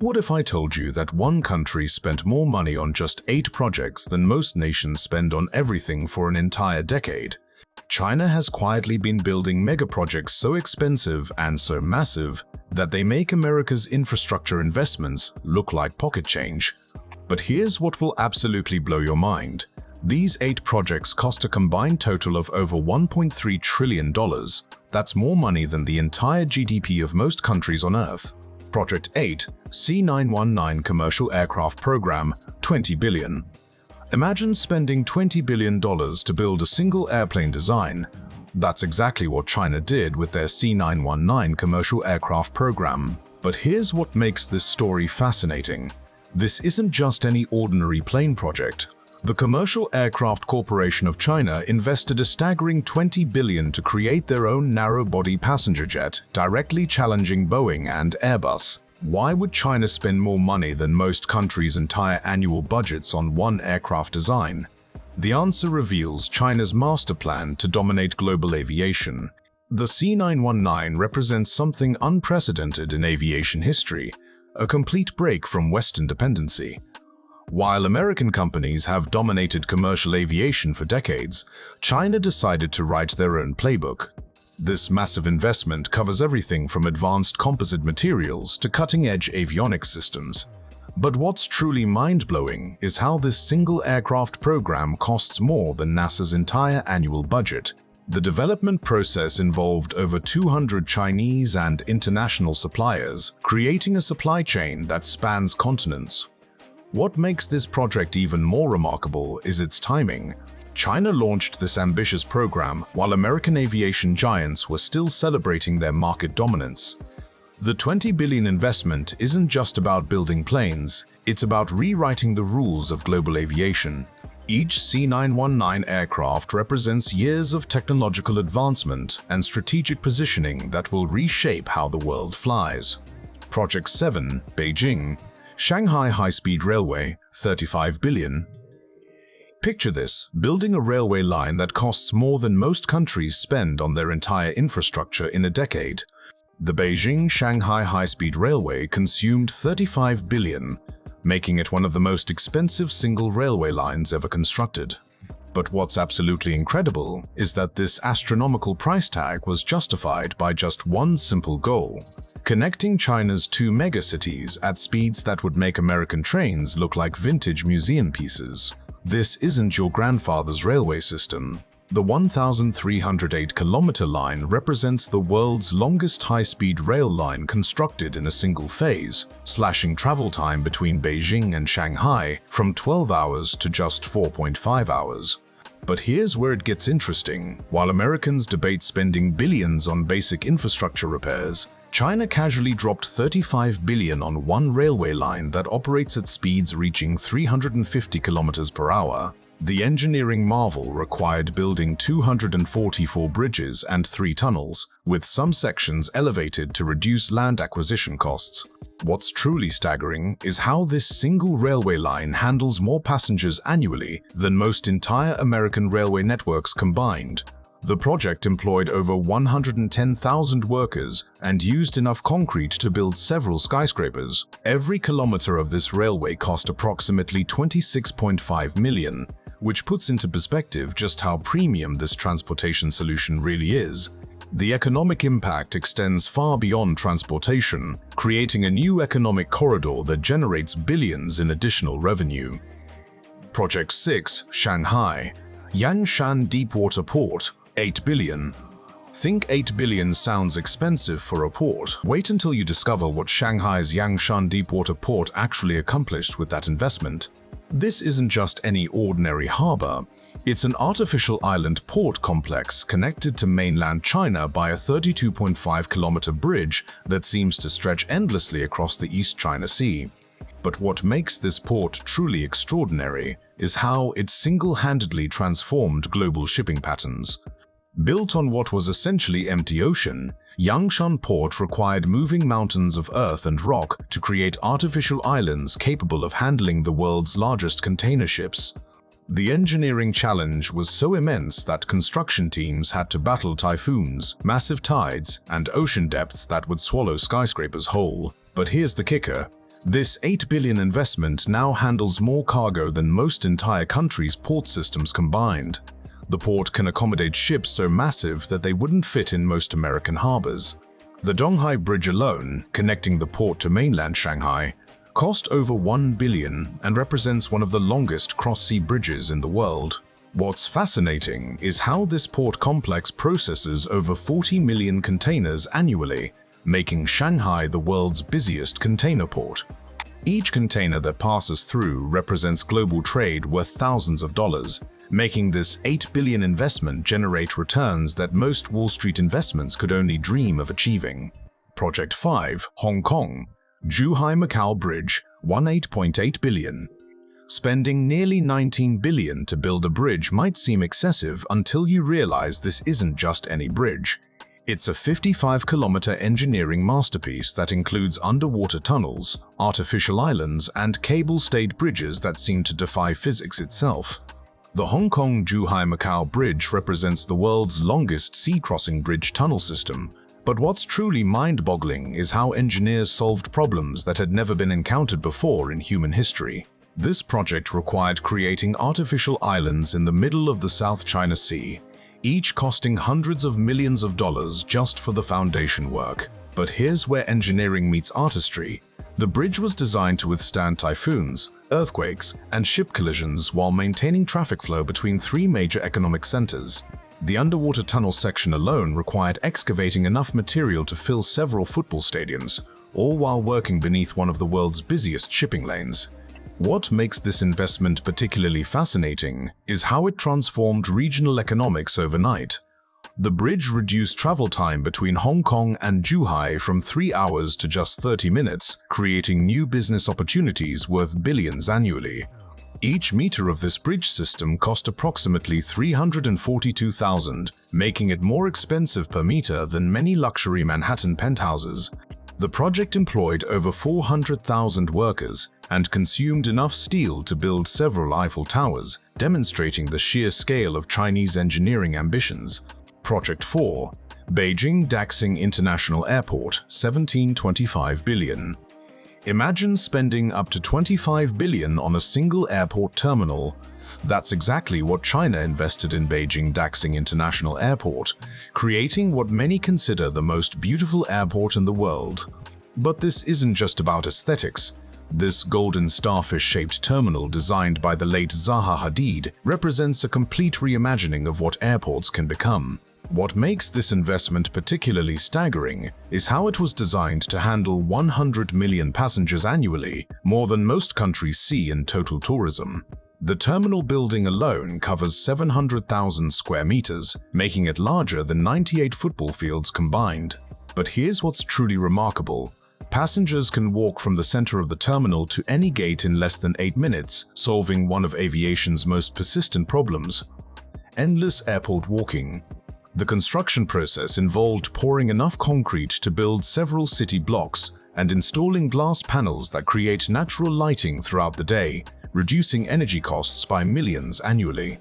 What if I told you that one country spent more money on just 8 projects than most nations spend on everything for an entire decade? China has quietly been building megaprojects so expensive and so massive that they make America's infrastructure investments look like pocket change. But here's what will absolutely blow your mind. These 8 projects cost a combined total of over $1.3 trillion. That's more money than the entire GDP of most countries on Earth. Project 8, C919 Commercial Aircraft Program, $20 billion. Imagine spending $20 billion to build a single airplane design. That's exactly what China did with their C919 Commercial Aircraft Program. But here's what makes this story fascinating. This isn't just any ordinary plane project. The Commercial Aircraft Corporation of China invested a staggering $20 billion to create their own narrow-body passenger jet, directly challenging Boeing and Airbus. Why would China spend more money than most countries' entire annual budgets on one aircraft design? The answer reveals China's master plan to dominate global aviation. The C919 represents something unprecedented in aviation history, a complete break from Western dependency. While American companies have dominated commercial aviation for decades, China decided to write their own playbook. This massive investment covers everything from advanced composite materials to cutting-edge avionics systems. But what's truly mind-blowing is how this single aircraft program costs more than NASA's entire annual budget. The development process involved over 200 Chinese and international suppliers, creating a supply chain that spans continents. What makes this project even more remarkable is its timing. China launched this ambitious program while American aviation giants were still celebrating their market dominance. The $20 billion investment isn't just about building planes, it's about rewriting the rules of global aviation. Each C919 aircraft represents years of technological advancement and strategic positioning that will reshape how the world flies. Project 7, Beijing, Shanghai High-Speed Railway, $35 billion. Picture this, building a railway line that costs more than most countries spend on their entire infrastructure in a decade. The Beijing-Shanghai High-Speed Railway consumed $35 billion, making it one of the most expensive single railway lines ever constructed. But what's absolutely incredible is that this astronomical price tag was justified by just one simple goal: connecting China's 2 megacities at speeds that would make American trains look like vintage museum pieces. This isn't your grandfather's railway system. The 1,308-kilometer line represents the world's longest high-speed rail line constructed in a single phase, slashing travel time between Beijing and Shanghai from 12 hours to just 4.5 hours. But here's where it gets interesting. While Americans debate spending billions on basic infrastructure repairs, China casually dropped $35 billion on one railway line that operates at speeds reaching 350 kilometers per hour. The engineering marvel required building 244 bridges and 3 tunnels, with some sections elevated to reduce land acquisition costs. What's truly staggering is how this single railway line handles more passengers annually than most entire American railway networks combined. The project employed over 110,000 workers and used enough concrete to build several skyscrapers. Every kilometer of this railway cost approximately $26.5 million, which puts into perspective just how premium this transportation solution really is. The economic impact extends far beyond transportation, creating a new economic corridor that generates billions in additional revenue. Project 6, Shanghai, Yangshan Deepwater Port, $8 billion. Think $8 billion sounds expensive for a port. Wait until you discover what Shanghai's Yangshan Deepwater Port actually accomplished with that investment. This isn't just any ordinary harbor. It's an artificial island port complex connected to mainland China by a 32.5-kilometer bridge that seems to stretch endlessly across the East China Sea. But what makes this port truly extraordinary is how it single-handedly transformed global shipping patterns. Built on what was essentially empty ocean, Yangshan Port required moving mountains of earth and rock to create artificial islands capable of handling the world's largest container ships. The engineering challenge was so immense that construction teams had to battle typhoons, massive tides, and ocean depths that would swallow skyscrapers whole. But here's the kicker. This $8 billion investment now handles more cargo than most entire countries' port systems combined. The port can accommodate ships so massive that they wouldn't fit in most American harbors. The Donghai Bridge alone, connecting the port to mainland Shanghai, cost over $1 billion and represents one of the longest cross-sea bridges in the world. What's fascinating is how this port complex processes over 40 million containers annually, making Shanghai the world's busiest container port. Each container that passes through represents global trade worth thousands of dollars, making this $8 billion investment generate returns that most Wall Street investments could only dream of achieving. Project 5, Hong Kong, Zhuhai-Macau Bridge, $18.8 billion. Spending nearly $19 billion to build a bridge might seem excessive until you realize this isn't just any bridge. It's a 55-kilometer engineering masterpiece that includes underwater tunnels, artificial islands, and cable-stayed bridges that seem to defy physics itself. The Hong Kong-Zhuhai-Macau Bridge represents the world's longest sea-crossing bridge tunnel system, but what's truly mind-boggling is how engineers solved problems that had never been encountered before in human history. This project required creating artificial islands in the middle of the South China Sea, each costing hundreds of millions of dollars just for the foundation work. But here's where engineering meets artistry. The bridge was designed to withstand typhoons, earthquakes, and ship collisions while maintaining traffic flow between three major economic centers. The underwater tunnel section alone required excavating enough material to fill several football stadiums, all while working beneath one of the world's busiest shipping lanes. What makes this investment particularly fascinating is how it transformed regional economics overnight. The bridge reduced travel time between Hong Kong and Zhuhai from 3 hours to just 30 minutes, creating new business opportunities worth billions annually. Each meter of this bridge system cost approximately $342,000, making it more expensive per meter than many luxury Manhattan penthouses. The project employed over 400,000 workers and consumed enough steel to build several Eiffel Towers, demonstrating the sheer scale of Chinese engineering ambitions. Project 4, Beijing Daxing International Airport, $17.25 billion. Imagine spending up to $25 billion on a single airport terminal. That's exactly what China invested in Beijing Daxing International Airport, creating what many consider the most beautiful airport in the world. But this isn't just about aesthetics. This golden starfish-shaped terminal designed by the late Zaha Hadid represents a complete reimagining of what airports can become. What makes this investment particularly staggering is how it was designed to handle 100 million passengers annually, more than most countries see in total tourism. The terminal building alone covers 700,000 square meters, making it larger than 98 football fields combined. But here's what's truly remarkable. Passengers can walk from the center of the terminal to any gate in less than 8 minutes, solving one of aviation's most persistent problems: endless airport walking. The construction process involved pouring enough concrete to build several city blocks and installing glass panels that create natural lighting throughout the day, reducing energy costs by millions annually.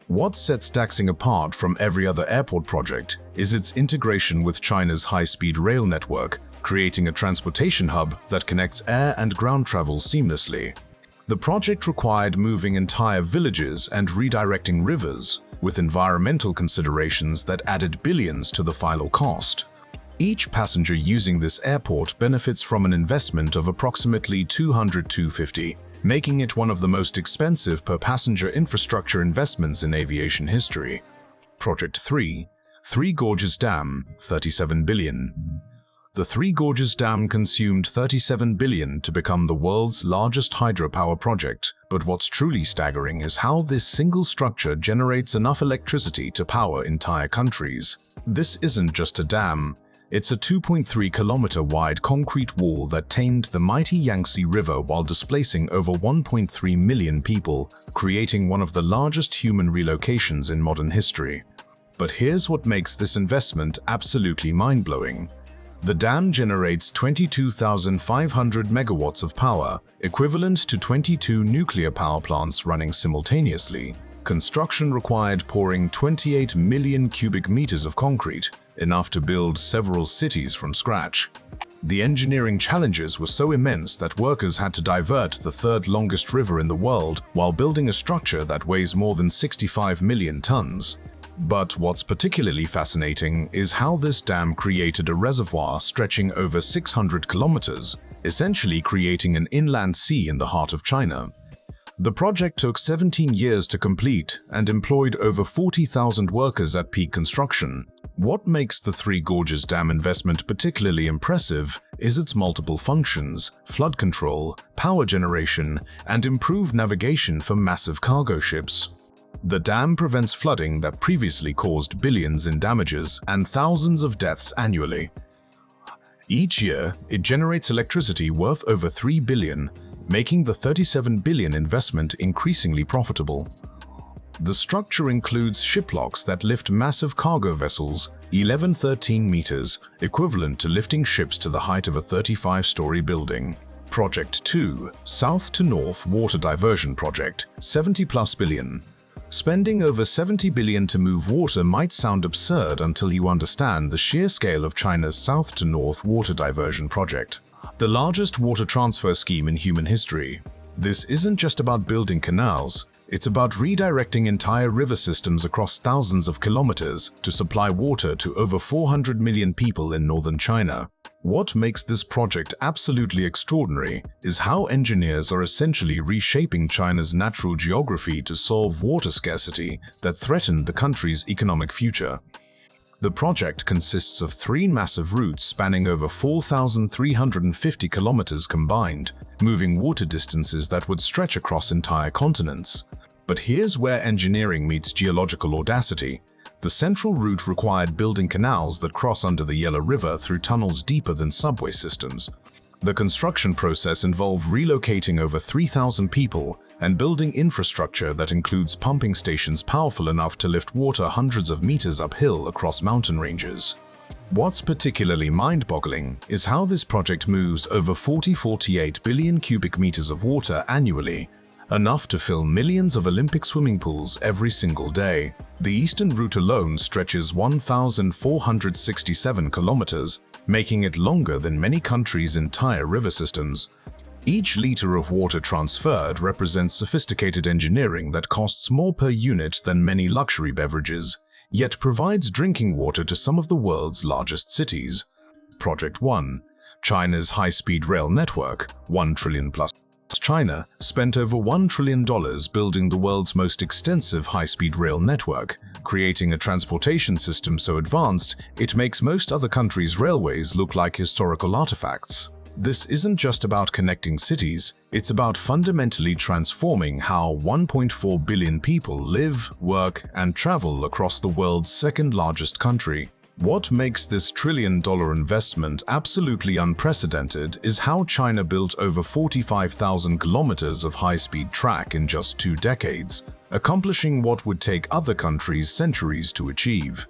What sets Daxing apart from every other airport project is its integration with China's high-speed rail network, creating a transportation hub that connects air and ground travel seamlessly. The project required moving entire villages and redirecting rivers, with environmental considerations that added billions to the final cost. Each passenger using this airport benefits from an investment of approximately $250, making it one of the most expensive per-passenger infrastructure investments in aviation history. Project 3, Three Gorges Dam, $37 billion. The Three Gorges Dam consumed $37 billion to become the world's largest hydropower project, but what's truly staggering is how this single structure generates enough electricity to power entire countries. This isn't just a dam. It's a 2.3-kilometer wide concrete wall that tamed the mighty Yangtze River while displacing over 1.3 million people, creating one of the largest human relocations in modern history. But here's what makes this investment absolutely mind-blowing. The dam generates 22,500 megawatts of power, equivalent to 22 nuclear power plants running simultaneously. Construction required pouring 28 million cubic meters of concrete, enough to build several cities from scratch. The engineering challenges were so immense that workers had to divert the third longest river in the world while building a structure that weighs more than 65 million tons. But what's particularly fascinating is how this dam created a reservoir stretching over 600 kilometers, essentially creating an inland sea in the heart of China. The project took 17 years to complete and employed over 40,000 workers at peak construction. What makes the Three Gorges Dam investment particularly impressive is its multiple functions: flood control, power generation, and improved navigation for massive cargo ships. The dam prevents flooding that previously caused billions in damages and thousands of deaths annually. Each year, it generates electricity worth over 3 billion, making the 37 billion investment increasingly profitable. The structure includes shiplocks that lift massive cargo vessels 11-13 meters, equivalent to lifting ships to the height of a 35-story building. Project 2, South to North Water Diversion Project, 70+ billion. Spending over 70 billion to move water might sound absurd until you understand the sheer scale of China's South to North Water Diversion Project, the largest water transfer scheme in human history. This isn't just about building canals, it's about redirecting entire river systems across thousands of kilometers to supply water to over 400 million people in northern China. What makes this project absolutely extraordinary is how engineers are essentially reshaping China's natural geography to solve water scarcity that threatened the country's economic future. The project consists of 3 massive routes spanning over 4,350 kilometers combined, moving water distances that would stretch across entire continents. But here's where engineering meets geological audacity. The central route required building canals that cross under the Yellow River through tunnels deeper than subway systems. The construction process involved relocating over 3,000 people and building infrastructure that includes pumping stations powerful enough to lift water hundreds of meters uphill across mountain ranges. What's particularly mind-boggling is how this project moves over 48 billion cubic meters of water annually, enough to fill millions of Olympic swimming pools every single day. The eastern route alone stretches 1,467 kilometers, making it longer than many countries' entire river systems. Each liter of water transferred represents sophisticated engineering that costs more per unit than many luxury beverages, yet provides drinking water to some of the world's largest cities. Project 1. China's high-speed rail network, 1 trillion plus. China spent over $1 trillion building the world's most extensive high-speed rail network, creating a transportation system so advanced it makes most other countries' railways look like historical artifacts. This isn't just about connecting cities, it's about fundamentally transforming how 1.4 billion people live, work, and travel across the world's second-largest country. What makes this trillion-dollar investment absolutely unprecedented is how China built over 45,000 kilometers of high-speed track in just 2 decades, accomplishing what would take other countries centuries to achieve.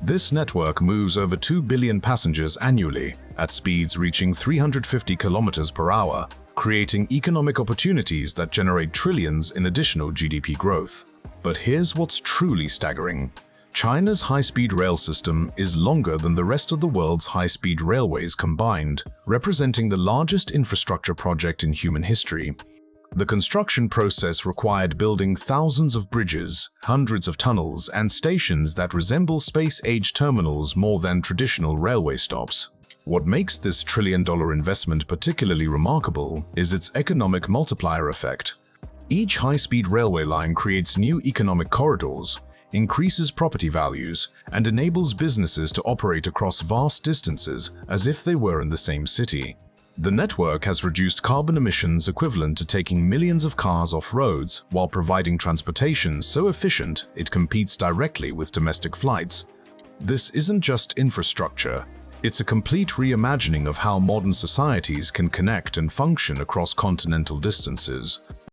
This network moves over 2 billion passengers annually, at speeds reaching 350 kilometers per hour, creating economic opportunities that generate trillions in additional GDP growth. But here's what's truly staggering. China's high-speed rail system is longer than the rest of the world's high-speed railways combined, representing the largest infrastructure project in human history. The construction process required building thousands of bridges, hundreds of tunnels, and stations that resemble space-age terminals more than traditional railway stops. What makes this trillion-dollar investment particularly remarkable is its economic multiplier effect. Each high-speed railway line creates new economic corridors, increases property values, and enables businesses to operate across vast distances as if they were in the same city. The network has reduced carbon emissions equivalent to taking millions of cars off roads while providing transportation so efficient it competes directly with domestic flights. This isn't just infrastructure, it's a complete reimagining of how modern societies can connect and function across continental distances.